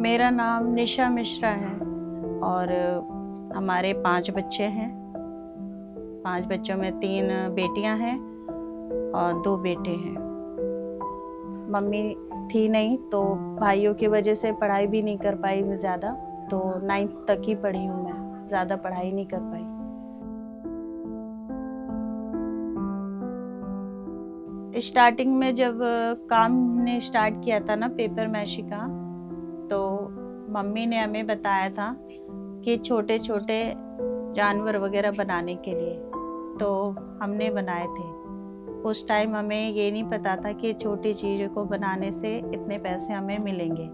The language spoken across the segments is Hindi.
मेरा नाम निशा मिश्रा है और हमारे 5 बच्चे हैं। 5 बच्चों में 3 बेटियां हैं और 2 बेटे हैं। मम्मी थी नहीं तो भाइयों की वजह से पढ़ाई भी नहीं कर पाई मैं ज़्यादा, तो 9th तक ही पढ़ी हूँ मैं, ज़्यादा पढ़ाई नहीं कर पाई। स्टार्टिंग में जब काम ने स्टार्ट किया था ना पेपर मैशी का, तो मम्मी ने हमें बताया था कि छोटे छोटे जानवर वगैरह बनाने के लिए, तो हमने बनाए थे। उस टाइम हमें ये नहीं पता था कि छोटी चीज़ को बनाने से इतने पैसे हमें मिलेंगे।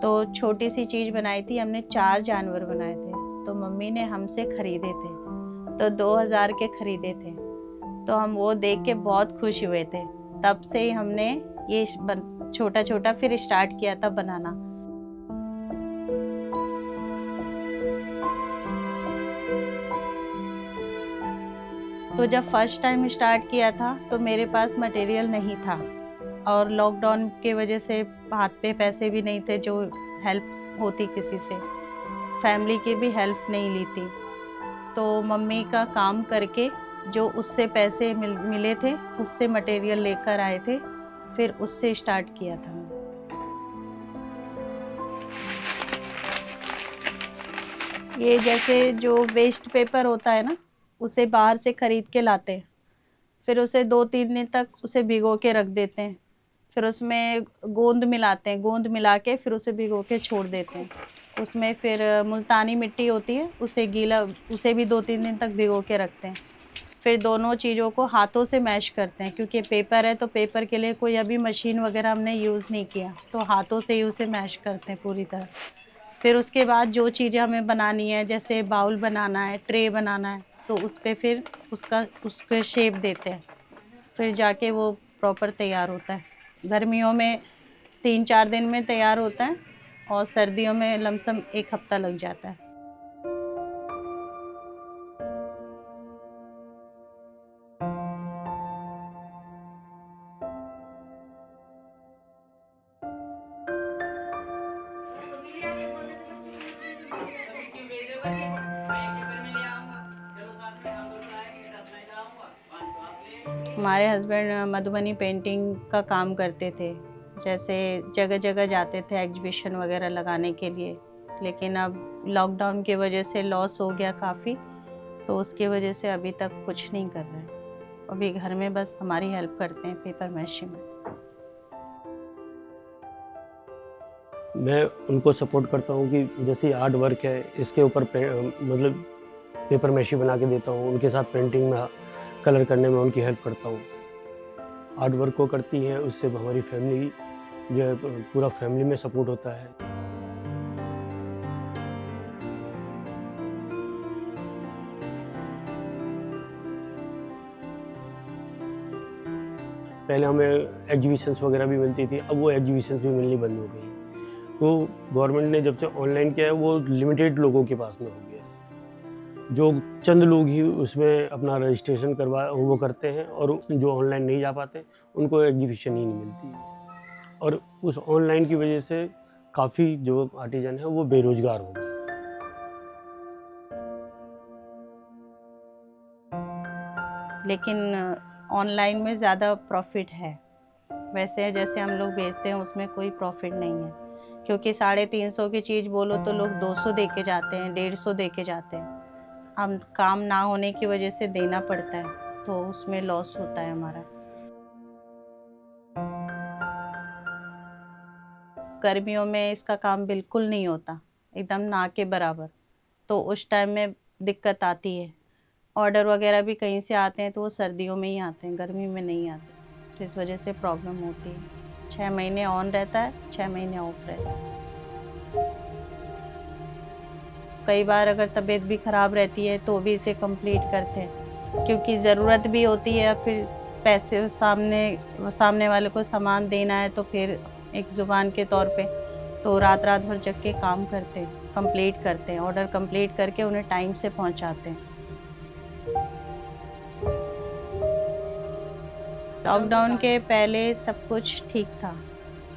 तो छोटी सी चीज़ बनाई थी हमने, 4 जानवर बनाए थे, तो मम्मी ने हमसे ख़रीदे थे, तो 2000 के ख़रीदे थे। तो हम वो देख के बहुत खुश हुए थे। तब से ही हमने ये छोटा छोटा फिर स्टार्ट किया था बनाना। तो जब फर्स्ट टाइम स्टार्ट किया था तो मेरे पास मटेरियल नहीं था और लॉकडाउन के वजह से हाथ पे पैसे भी नहीं थे जो हेल्प होती किसी से, फैमिली की भी हेल्प नहीं ली थी। तो मम्मी का काम करके जो उससे पैसे मिले थे उससे मटेरियल लेकर आए थे, फिर उससे स्टार्ट किया था। ये जैसे जो वेस्ट पेपर होता है ना, उसे बाहर से खरीद के लाते हैं, फिर उसे 2-3 दिन तक उसे भिगो के रख देते हैं, फिर उसमें गोंद मिलाते हैं, गोंद मिला के फिर उसे भिगो के छोड़ देते हैं। उसमें फिर मुल्तानी मिट्टी होती है, उसे गीला, उसे भी 2-3 दिन तक भिगो के रखते हैं। फिर दोनों चीज़ों को हाथों से मैश करते हैं, क्योंकि पेपर है तो पेपर के लिए कोई अभी मशीन वगैरह हमने यूज़ नहीं किया, तो हाथों से ही उसे मैश करते हैं पूरी तरह। फिर उसके बाद जो चीज़ें हमें बनानी है, जैसे बाउल बनाना है, ट्रे बनाना है, तो उस पे फिर उसके शेप देते हैं, फिर जाके वो प्रॉपर तैयार होता है। गर्मियों में 3-4 दिन में तैयार होता है और सर्दियों में लमसम 1 हफ्ता लग जाता है। हमारे हस्बैंड मधुबनी पेंटिंग का काम करते थे, जैसे जगह जगह जाते थे एग्जीबिशन वगैरह लगाने के लिए, लेकिन अब लॉकडाउन की वजह से लॉस हो गया काफ़ी, तो उसकी वजह से अभी तक कुछ नहीं कर रहे हैं। अभी घर में बस हमारी हेल्प करते हैं पेपर मैशी में। मैं उनको सपोर्ट करता हूँ कि जैसे आर्ट वर्क है इसके ऊपर मतलब पेपर मैशी बना के देता हूँ, उनके साथ पेंटिंग में कलर करने में उनकी हेल्प करता हूँ। आर्ट वर्क को करती है, उससे हमारी फैमिली जो है पूरा फैमिली में सपोर्ट होता है। पहले हमें एग्जीबिशंस वगैरह भी मिलती थी, अब वो एग्जीबिशंस भी मिलनी बंद हो गई। तो गवर्नमेंट ने जब से ऑनलाइन किया है वो लिमिटेड लोगों के पास में हो गया है। जो चंद लोग ही उसमें अपना रजिस्ट्रेशन वो करते हैं, और जो ऑनलाइन नहीं जा पाते उनको एग्जीबिशन ही नहीं मिलती है। और उस ऑनलाइन की वजह से काफ़ी जो आर्टिजन है वो बेरोजगार हो गए। लेकिन ऑनलाइन में ज़्यादा प्रॉफिट है, वैसे जैसे हम लोग बेचते हैं उसमें कोई प्रॉफिट नहीं है, क्योंकि 350 की चीज़ बोलो तो लोग 200 दे के जाते हैं, 150 दे के जाते हैं। हम काम ना होने की वजह से देना पड़ता है, तो उसमें लॉस होता है हमारा। गर्मियों में इसका काम बिल्कुल नहीं होता, एकदम ना के बराबर, तो उस टाइम में दिक्कत आती है। ऑर्डर वगैरह भी कहीं से आते हैं तो वो सर्दियों में ही आते हैं, गर्मी में नहीं आते, तो इस वजह से प्रॉब्लम होती है। 6 महीने ऑन रहता है, 6 महीने ऑफ रहता है। कई बार अगर तबीयत भी ख़राब रहती है तो भी इसे कंप्लीट करते हैं, क्योंकि ज़रूरत भी होती है, फिर पैसे सामने वाले को सामान देना है, तो फिर एक ज़ुबान के तौर पे तो रात रात भर जग के काम करते हैं, कंप्लीट करते हैं, ऑर्डर कंप्लीट करके उन्हें टाइम से पहुंचाते हैं। लॉकडाउन के पहले सब कुछ ठीक था,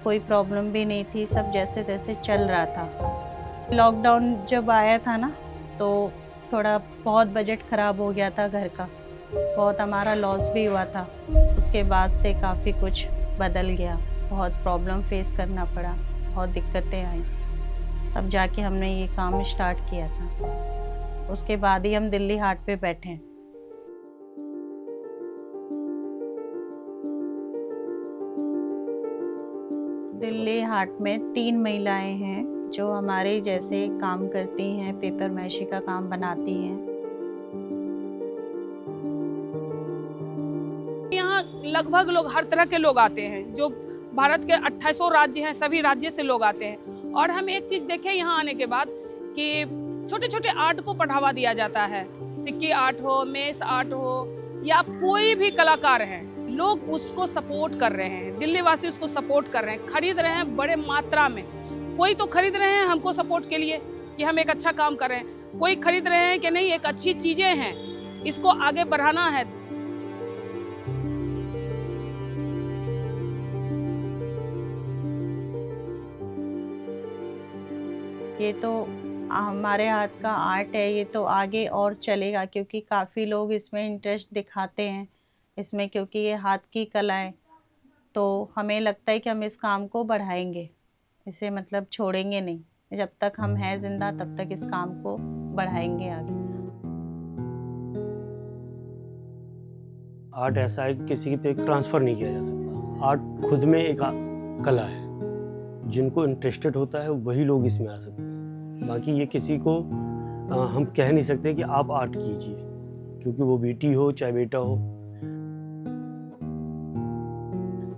कोई प्रॉब्लम भी नहीं थी, सब जैसे तैसे चल रहा था। लॉकडाउन जब आया था ना, तो थोड़ा बहुत बजट ख़राब हो गया था घर का, बहुत हमारा लॉस भी हुआ था। उसके बाद से काफ़ी कुछ बदल गया, बहुत प्रॉब्लम फेस करना पड़ा, बहुत दिक्कतें आई, तब जाके हमने ये काम स्टार्ट किया था। उसके बाद ही हम दिल्ली हाट पे बैठे हैं। दिल्ली हाट में 3 महिलाएं हैं जो हमारे जैसे काम करती हैं, पेपर मैशी का काम बनाती हैं। यहाँ लगभग लोग हर तरह के लोग आते हैं, जो भारत के 2800 राज्य हैं, सभी राज्य से लोग आते हैं। और हम एक चीज़ देखें यहाँ आने के बाद कि छोटे छोटे आर्ट को बढ़ावा दिया जाता है। सिक्की आर्ट हो, मेस आर्ट हो, या कोई भी कलाकार हैं, लोग उसको सपोर्ट कर रहे हैं। दिल्ली वासी उसको सपोर्ट कर रहे हैं, खरीद रहे हैं बड़े मात्रा में। कोई तो खरीद रहे हैं हमको सपोर्ट के लिए कि हम एक अच्छा काम कर रहे हैं, कोई खरीद रहे हैं कि नहीं एक अच्छी चीज़ें हैं, इसको आगे बढ़ाना है। ये तो हमारे हाथ का आर्ट है, ये तो आगे और चलेगा क्योंकि काफ़ी लोग इसमें इंटरेस्ट दिखाते हैं इसमें, क्योंकि ये हाथ की कला है। तो हमें लगता है कि हम इस काम को बढ़ाएंगे, इसे मतलब छोड़ेंगे नहीं। जब तक हम हैं जिंदा तब तक इस काम को बढ़ाएंगे आगे। आर्ट ऐसा है कि किसी पे ट्रांसफ़र नहीं किया जा सकता। आर्ट खुद में एक कला है, जिनको इंटरेस्टेड होता है वही लोग इसमें आ सकते हैं। बाकी ये किसी को हम कह नहीं सकते कि आप आर्ट कीजिए, क्योंकि वो बेटी हो चाहे बेटा हो।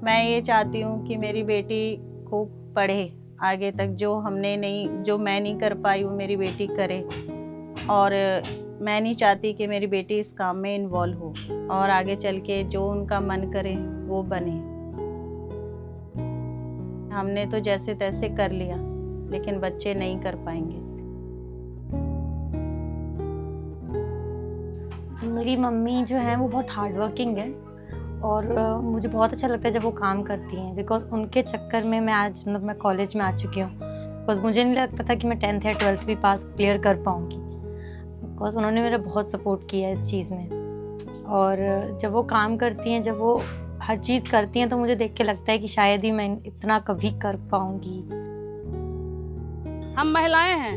मैं ये चाहती हूँ कि मेरी बेटी को पढ़े आगे तक, जो मैं नहीं कर पाई वो मेरी बेटी करे। और मैं नहीं चाहती कि मेरी बेटी इस काम में इन्वॉल्व हो, और आगे चल के जो उनका मन करे वो बने। हमने तो जैसे तैसे कर लिया, लेकिन बच्चे नहीं कर पाएंगे। मेरी मम्मी जो है वो बहुत हार्ड वर्किंग है, और मुझे बहुत अच्छा लगता है जब वो काम करती हैं, बिकॉज उनके चक्कर में मैं आज मैं कॉलेज में आ चुकी हूँ। बिकॉज मुझे नहीं लगता था कि मैं 10th या 12th भी पास क्लियर कर पाऊँगी, बिकॉज उन्होंने मेरा बहुत सपोर्ट किया इस चीज़ में। और जब वो काम करती हैं, जब वो हर चीज़ करती हैं, तो मुझे देख के लगता है कि शायद ही मैं इतना कभी कर पाऊँगी। हम महिलाएं हैं,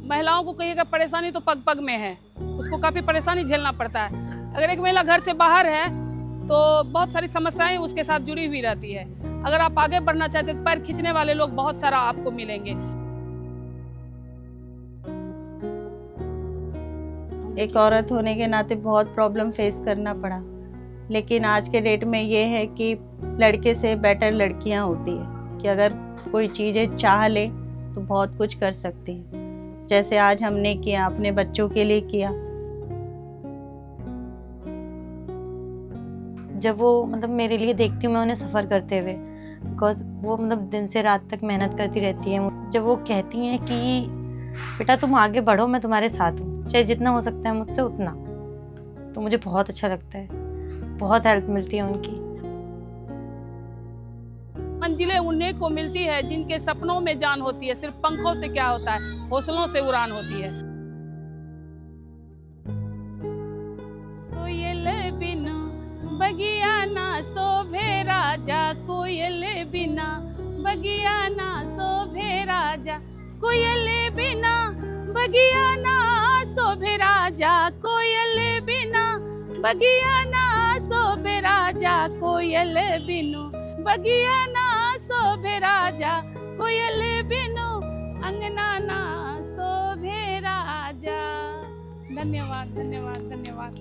महिलाओं को कहिएगा परेशानी तो पग पग में है, उसको काफ़ी परेशानी झेलना पड़ता है। अगर एक महिला घर से बाहर है तो बहुत सारी समस्याएं उसके साथ जुड़ी हुई रहती है। अगर आप आगे बढ़ना चाहते हैं तो पैर खींचने वाले लोग बहुत सारा आपको मिलेंगे। एक औरत होने के नाते बहुत प्रॉब्लम फेस करना पड़ा, लेकिन आज के डेट में ये है कि लड़के से बेटर लड़कियां होती है, कि अगर कोई चीज़ें चाह ले तो बहुत कुछ कर सकती है। जैसे आज हमने किया, अपने बच्चों के लिए किया। जब वो मेरे लिए देखती हूँ मैं उन्हें सफ़र करते हुए, बिकॉज वो दिन से रात तक मेहनत करती रहती हैं। जब वो कहती हैं कि बेटा तुम आगे बढ़ो, मैं तुम्हारे साथ हूँ, चाहे जितना हो सकता है मुझसे उतना, तो मुझे बहुत अच्छा लगता है, बहुत हेल्प मिलती है उनकी। मंजिलें उन्हें को मिलती है जिनके सपनों में जान होती है। सिर्फ पंखों से क्या होता है, हौसलों से उड़ान होती है। कोयल बिना बगिया ना शोभे राजा, कोयल बिना बगिया ना शोभे राजा, कोयल बिना बगिया ना शोभे राजा, कोयल बिना बगिया ना शोभे राजा, कोयल बिनु बगिया ना शोभे राजा, कोयल बिनु अंगना ना शोभे राजा। धन्यवाद धन्यवाद धन्यवाद।